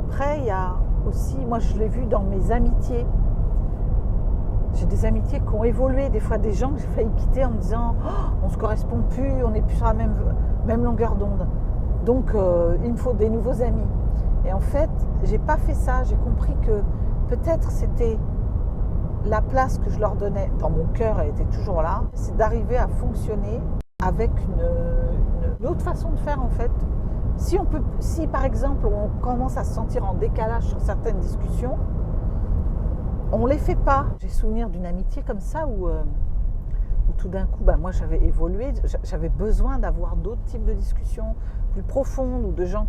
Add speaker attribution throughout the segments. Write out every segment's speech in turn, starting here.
Speaker 1: après, il y a aussi, moi je l'ai vu dans mes amitiés. J'ai des amitiés qui ont évolué, des fois des gens que j'ai failli quitter en me disant oh, on ne se correspond plus, on n'est plus sur la même longueur d'onde. Donc il me faut des nouveaux amis. Et en fait, j'ai pas fait ça. J'ai compris que peut-être c'était la place que je leur donnais. Dans mon cœur, elle était toujours là. C'est d'arriver à fonctionner avec une autre façon de faire en fait. Si par exemple on commence à se sentir en décalage sur certaines discussions, on ne les fait pas. J'ai souvenir d'une amitié comme ça où tout d'un coup, moi j'avais évolué, j'avais besoin d'avoir d'autres types de discussions plus profondes ou de gens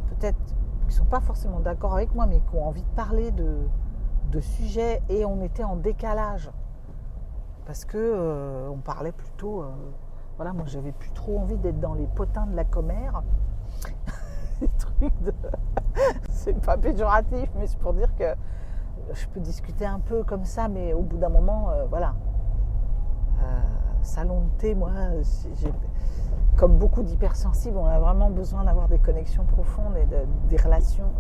Speaker 1: peut-être qui ne sont pas forcément d'accord avec moi mais qui ont envie de parler de sujets et on était en décalage parce que on parlait plutôt, voilà, moi j'avais plus trop envie d'être dans les potins de la commère, des trucs de... c'est pas péjoratif mais c'est pour dire que je peux discuter un peu comme ça, mais au bout d'un moment, voilà. Salon de thé, moi, comme beaucoup d'hypersensibles, on a vraiment besoin d'avoir des connexions profondes et des relations,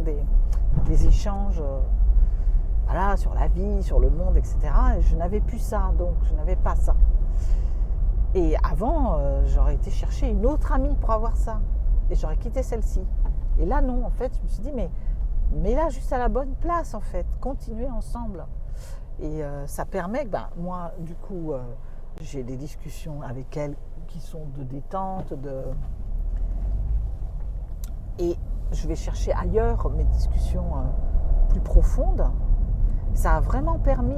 Speaker 1: des échanges, voilà, sur la vie, sur le monde, etc. Et je n'avais plus ça, donc je n'avais pas ça. Et avant, j'aurais été chercher une autre amie pour avoir ça. Et j'aurais quitté celle-ci. Et là, non, en fait, je me suis dit, mais là, juste à la bonne place, en fait, continuer ensemble. Et ça permet que, moi, du coup, j'ai des discussions avec elle qui sont de détente, et je vais chercher ailleurs mes discussions plus profondes. Ça a vraiment permis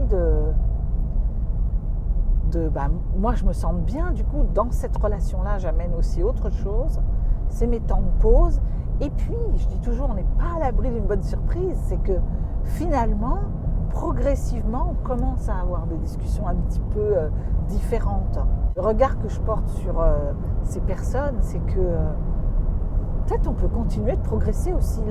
Speaker 1: moi, je me sens bien, du coup, dans cette relation-là, j'amène aussi autre chose. C'est mes temps de pause. Et puis, je dis toujours, on n'est pas à l'abri d'une bonne surprise. C'est que finalement, progressivement, on commence à avoir des discussions un petit peu différentes. Le regard que je porte sur ces personnes, c'est que peut-être on peut continuer de progresser aussi.